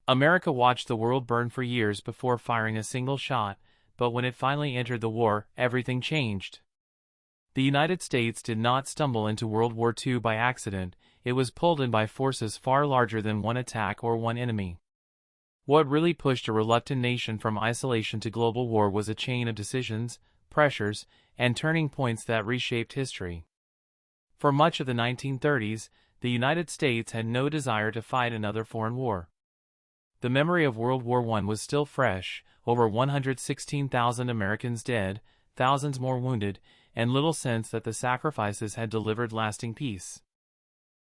America watched the world burn for years before firing a single shot, but when it finally entered the war, everything changed. The United States did not stumble into World War II by accident. It was pulled in by forces far larger than one attack or one enemy. What really pushed a reluctant nation from isolation to global war was a chain of decisions, pressures, and turning points that reshaped history. For much of the 1930s, the United States had no desire to fight another foreign war. The memory of World War I was still fresh, over 116,000 Americans dead, thousands more wounded, and little sense that the sacrifices had delivered lasting peace.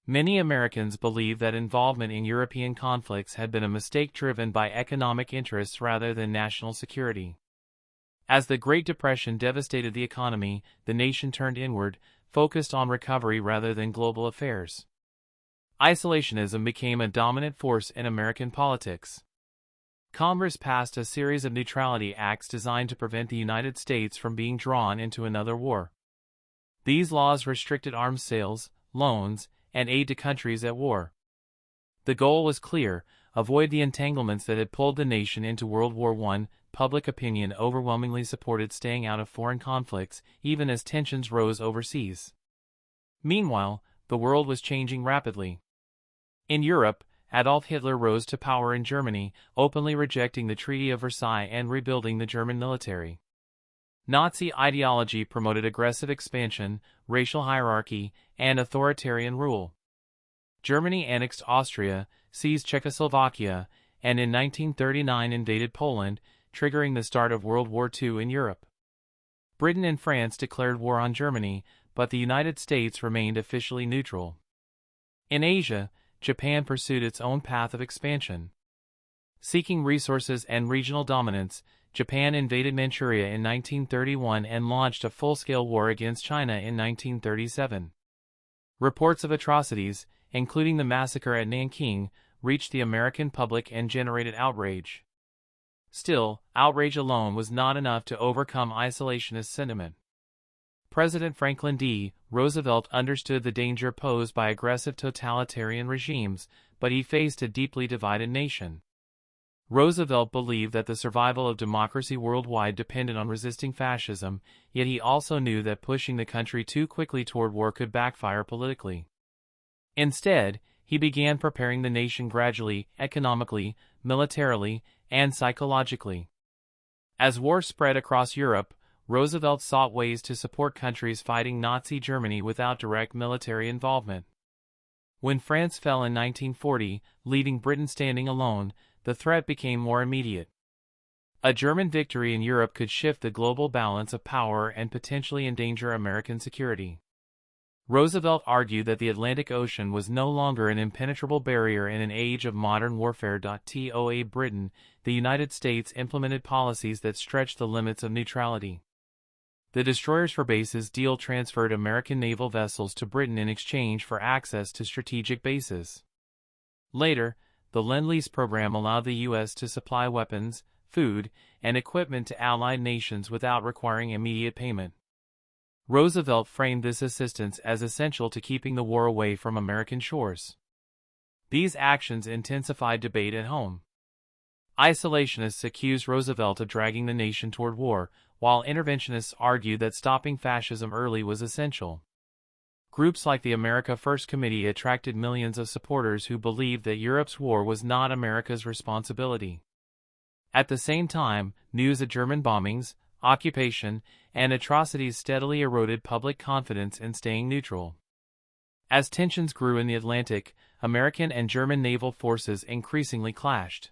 Many Americans believed that involvement in European conflicts had been a mistake driven by economic interests rather than national security. As the Great Depression devastated the economy, the nation turned inward, focused on recovery rather than global affairs. Isolationism became a dominant force in American politics. Congress passed a series of neutrality acts designed to prevent the United States from being drawn into another war. These laws restricted arms sales, loans, and aid to countries at war. The goal was clear: avoid the entanglements that had pulled the nation into World War I. Public opinion overwhelmingly supported staying out of foreign conflicts, even as tensions rose overseas. Meanwhile, the world was changing rapidly. In Europe, Adolf Hitler rose to power in Germany, openly rejecting the Treaty of Versailles and rebuilding the German military. Nazi ideology promoted aggressive expansion, racial hierarchy, and authoritarian rule. Germany annexed Austria, seized Czechoslovakia, and in 1939 invaded Poland, triggering the start of World War II in Europe. Britain and France declared war on Germany, but the United States remained officially neutral. In Asia, Japan pursued its own path of expansion. Seeking resources and regional dominance, Japan invaded Manchuria in 1931 and launched a full-scale war against China in 1937. Reports of atrocities, including the massacre at Nanking, reached the American public and generated outrage. Still, outrage alone was not enough to overcome isolationist sentiment. President Franklin D. Roosevelt understood the danger posed by aggressive totalitarian regimes, but he faced a deeply divided nation. Roosevelt believed that the survival of democracy worldwide depended on resisting fascism, yet he also knew that pushing the country too quickly toward war could backfire politically. Instead, he began preparing the nation gradually, economically, militarily, and psychologically. As war spread across Europe, Roosevelt sought ways to support countries fighting Nazi Germany without direct military involvement. When France fell in 1940, leaving Britain standing alone, the threat became more immediate. A German victory in Europe could shift the global balance of power and potentially endanger American security. Roosevelt argued that the Atlantic Ocean was no longer an impenetrable barrier in an age of modern warfare. To Britain, the United States implemented policies that stretched the limits of neutrality. The Destroyers for Bases deal transferred American naval vessels to Britain in exchange for access to strategic bases. Later, the Lend-Lease program allowed the U.S. to supply weapons, food, and equipment to allied nations without requiring immediate payment. Roosevelt framed this assistance as essential to keeping the war away from American shores. These actions intensified debate at home. Isolationists accused Roosevelt of dragging the nation toward war, while interventionists argued that stopping fascism early was essential. Groups like the America First Committee attracted millions of supporters who believed that Europe's war was not America's responsibility. At the same time, news of German bombings, occupation, and atrocities steadily eroded public confidence in staying neutral. As tensions grew in the Atlantic, American and German naval forces increasingly clashed.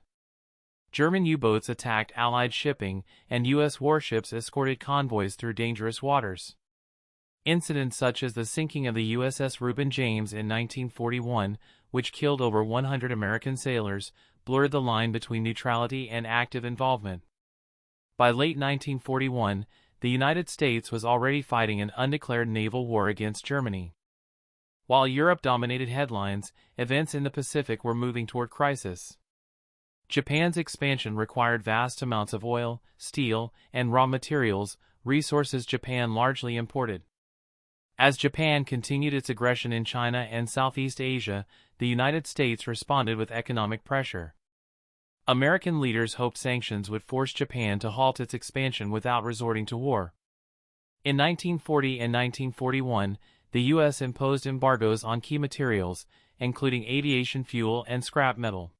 German U-boats attacked Allied shipping, and U.S. warships escorted convoys through dangerous waters. Incidents such as the sinking of the USS Reuben James in 1941, which killed over 100 American sailors, blurred the line between neutrality and active involvement. By late 1941, the United States was already fighting an undeclared naval war against Germany. While Europe dominated headlines, events in the Pacific were moving toward crisis. Japan's expansion required vast amounts of oil, steel, and raw materials, resources Japan largely imported. As Japan continued its aggression in China and Southeast Asia, the United States responded with economic pressure. American leaders hoped sanctions would force Japan to halt its expansion without resorting to war. In 1940 and 1941, the U.S. imposed embargoes on key materials, including aviation fuel and scrap metal.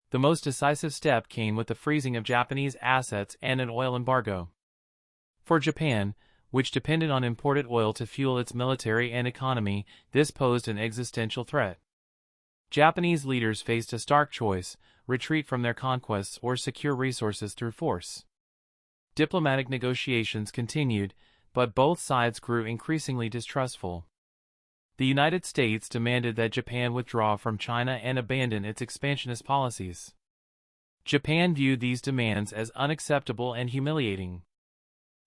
The most decisive step came with the freezing of Japanese assets and an oil embargo. For Japan, which depended on imported oil to fuel its military and economy, this posed an existential threat. Japanese leaders faced a stark choice: retreat from their conquests or secure resources through force. Diplomatic negotiations continued, but both sides grew increasingly distrustful. The United States demanded that Japan withdraw from China and abandon its expansionist policies. Japan viewed these demands as unacceptable and humiliating.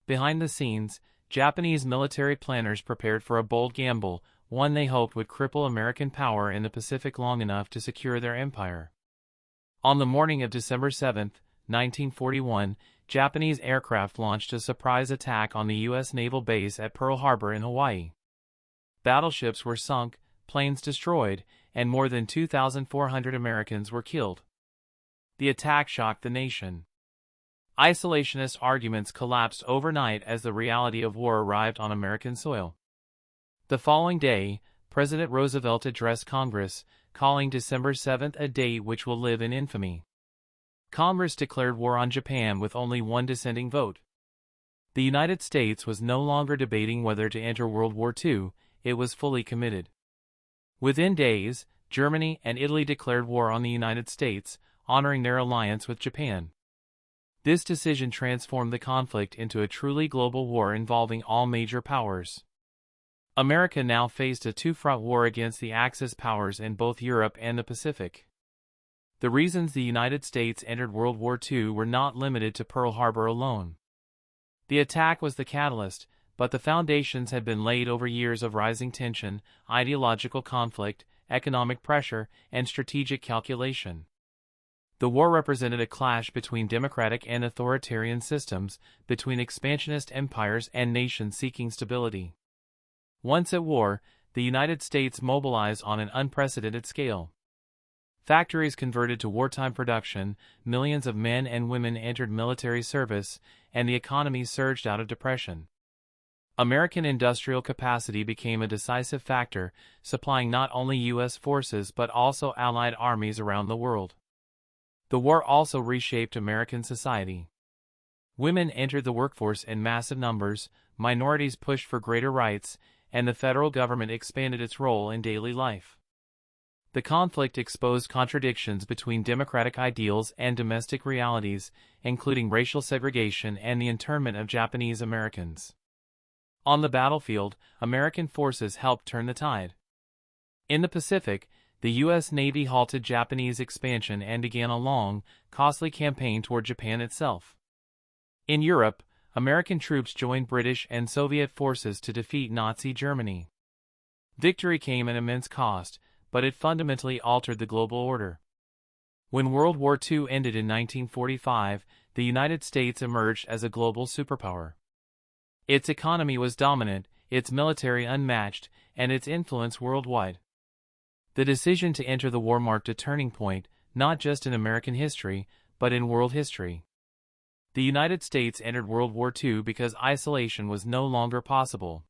Behind the scenes, Japanese military planners prepared for a bold gamble, one they hoped would cripple American power in the Pacific long enough to secure their empire. On the morning of December 7, 1941, Japanese aircraft launched a surprise attack on the U.S. naval base at Pearl Harbor in Hawaii. Battleships were sunk, planes destroyed, and more than 2,400 Americans were killed. The attack shocked the nation. Isolationist arguments collapsed overnight as the reality of war arrived on American soil. The following day, President Roosevelt addressed Congress, calling December 7 a date which will live in infamy. Congress declared war on Japan with only one dissenting vote. The United States was no longer debating whether to enter World War II, it was fully committed. Within days, Germany and Italy declared war on the United States, honoring their alliance with Japan. This decision transformed the conflict into a truly global war involving all major powers. America now faced a two-front war against the Axis powers in both Europe and the Pacific. The reasons the United States entered World War II were not limited to Pearl Harbor alone. The attack was the catalyst, but the foundations had been laid over years of rising tension, ideological conflict, economic pressure, and strategic calculation. The war represented a clash between democratic and authoritarian systems, between expansionist empires and nations seeking stability. Once at war, the United States mobilized on an unprecedented scale. Factories converted to wartime production, millions of men and women entered military service, and the economy surged out of depression. American industrial capacity became a decisive factor, supplying not only U.S. forces but also Allied armies around the world. The war also reshaped American society. Women entered the workforce in massive numbers, minorities pushed for greater rights, and the federal government expanded its role in daily life. The conflict exposed contradictions between democratic ideals and domestic realities, including racial segregation and the internment of Japanese Americans. On the battlefield, American forces helped turn the tide. In the Pacific, the U.S. Navy halted Japanese expansion and began a long, costly campaign toward Japan itself. In Europe, American troops joined British and Soviet forces to defeat Nazi Germany. Victory came at immense cost, but it fundamentally altered the global order. When World War II ended in 1945, the United States emerged as a global superpower. Its economy was dominant, its military unmatched, and its influence worldwide. The decision to enter the war marked a turning point, not just in American history, but in world history. The United States entered World War II because isolation was no longer possible.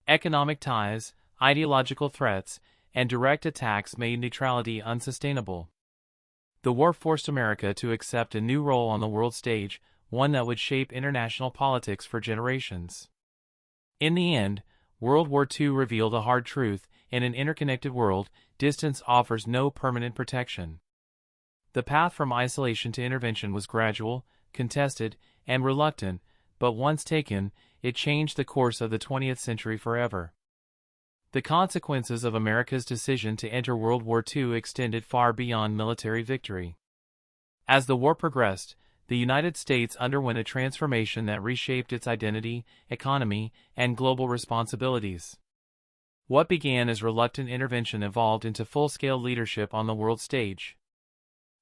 Economic ties, ideological threats, and direct attacks made neutrality unsustainable. The war forced America to accept a new role on the world stage, one that would shape international politics for generations. In the end, World War II revealed a hard truth: in an interconnected world, distance offers no permanent protection. The path from isolation to intervention was gradual, contested, and reluctant, but once taken, it changed the course of the 20th century forever. The consequences of America's decision to enter World War II extended far beyond military victory. As the war progressed, the United States underwent a transformation that reshaped its identity, economy, and global responsibilities. What began as reluctant intervention evolved into full-scale leadership on the world stage.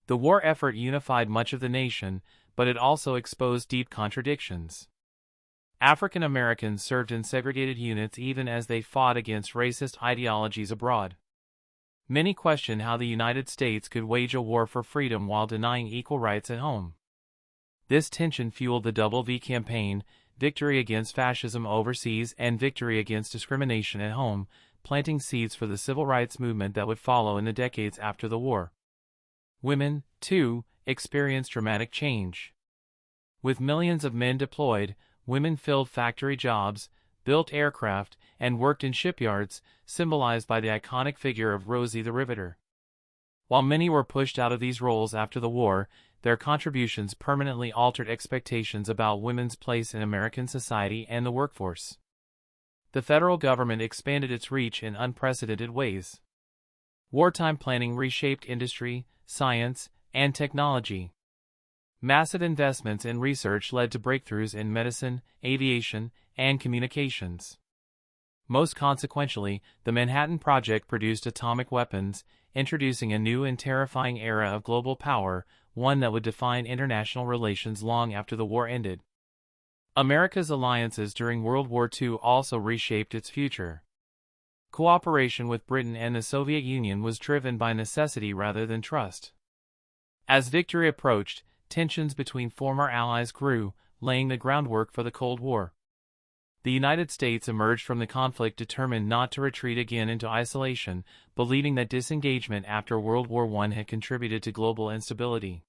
The war effort unified much of the nation, but it also exposed deep contradictions. African Americans served in segregated units even as they fought against racist ideologies abroad. Many question how the United States could wage a war for freedom while denying equal rights at home. This tension fueled the WWII campaign, victory against fascism overseas and victory against discrimination at home, planting seeds for the civil rights movement that would follow in the decades after the war. Women, too, experienced dramatic change. With millions of men deployed, women filled factory jobs, built aircraft, and worked in shipyards, symbolized by the iconic figure of Rosie the Riveter. While many were pushed out of these roles after the war, their contributions permanently altered expectations about women's place in American society and the workforce. The federal government expanded its reach in unprecedented ways. Wartime planning reshaped industry, science, and technology. Massive investments in research led to breakthroughs in medicine, aviation, and communications. Most consequentially, the Manhattan Project produced atomic weapons, introducing a new and terrifying era of global power, one that would define international relations long after the war ended. America's alliances during World War II also reshaped its future. Cooperation with Britain and the Soviet Union was driven by necessity rather than trust. As victory approached, tensions between former allies grew, laying the groundwork for the Cold War. The United States emerged from the conflict determined not to retreat again into isolation, believing that disengagement after World War I had contributed to global instability.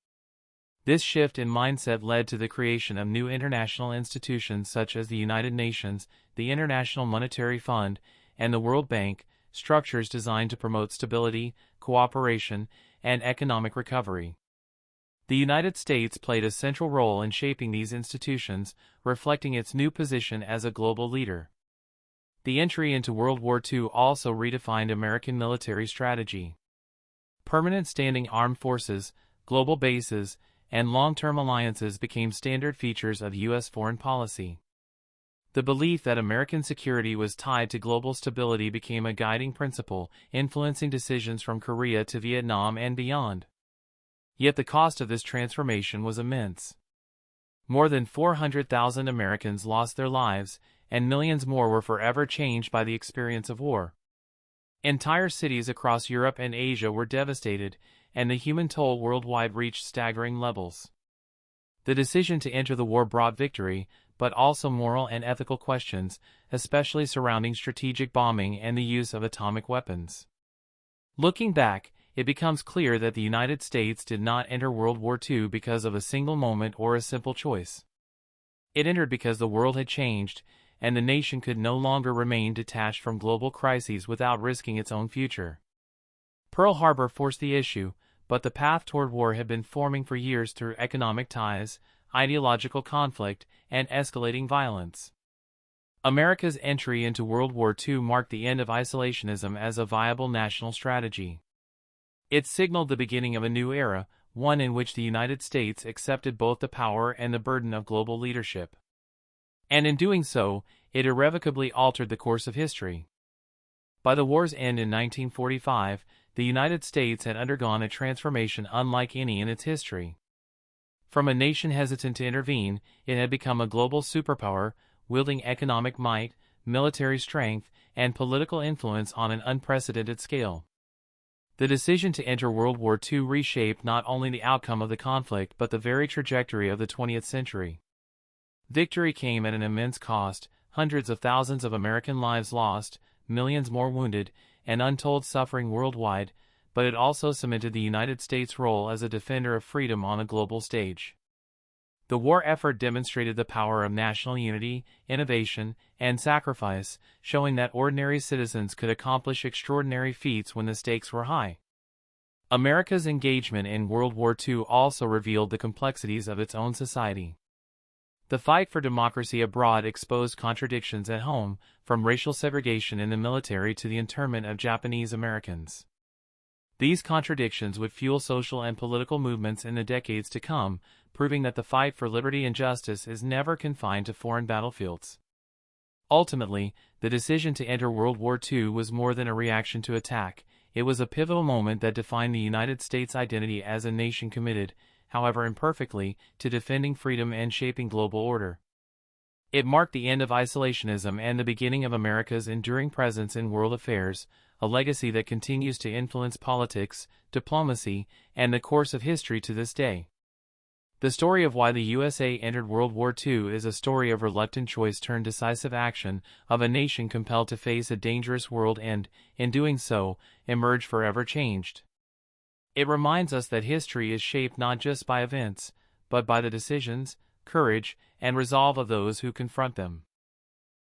This shift in mindset led to the creation of new international institutions such as the United Nations, the International Monetary Fund, and the World Bank, structures designed to promote stability, cooperation, and economic recovery. The United States played a central role in shaping these institutions, reflecting its new position as a global leader. The entry into World War II also redefined American military strategy. Permanent standing armed forces, global bases, and long-term alliances became standard features of U.S. foreign policy. The belief that American security was tied to global stability became a guiding principle, influencing decisions from Korea to Vietnam and beyond. Yet the cost of this transformation was immense. More than 400,000 Americans lost their lives, and millions more were forever changed by the experience of war. Entire cities across Europe and Asia were devastated, and the human toll worldwide reached staggering levels. The decision to enter the war brought victory, but also moral and ethical questions, especially surrounding strategic bombing and the use of atomic weapons. Looking back, it becomes clear that the United States did not enter World War II because of a single moment or a simple choice. It entered because the world had changed, and the nation could no longer remain detached from global crises without risking its own future. Pearl Harbor forced the issue, but the path toward war had been forming for years through economic ties, ideological conflict, and escalating violence. America's entry into World War II marked the end of isolationism as a viable national strategy. It signaled the beginning of a new era, one in which the United States accepted both the power and the burden of global leadership. And in doing so, it irrevocably altered the course of history. By the war's end in 1945, the United States had undergone a transformation unlike any in its history. From a nation hesitant to intervene, it had become a global superpower, wielding economic might, military strength, and political influence on an unprecedented scale. The decision to enter World War II reshaped not only the outcome of the conflict but the very trajectory of the 20th century. Victory came at an immense cost, hundreds of thousands of American lives lost, millions more wounded, and untold suffering worldwide, but it also cemented the United States' role as a defender of freedom on a global stage. The war effort demonstrated the power of national unity, innovation, and sacrifice, showing that ordinary citizens could accomplish extraordinary feats when the stakes were high. America's engagement in World War II also revealed the complexities of its own society. The fight for democracy abroad exposed contradictions at home, from racial segregation in the military to the internment of Japanese Americans. These contradictions would fuel social and political movements in the decades to come, proving that the fight for liberty and justice is never confined to foreign battlefields. Ultimately, the decision to enter World War II was more than a reaction to attack. It was a pivotal moment that defined the United States' identity as a nation committed, however imperfectly, to defending freedom and shaping global order. It marked the end of isolationism and the beginning of America's enduring presence in world affairs, a legacy that continues to influence politics, diplomacy, and the course of history to this day. The story of why the USA entered World War II is a story of reluctant choice turned decisive action, of a nation compelled to face a dangerous world and, in doing so, emerge forever changed. It reminds us that history is shaped not just by events, but by the decisions, courage, and resolve of those who confront them.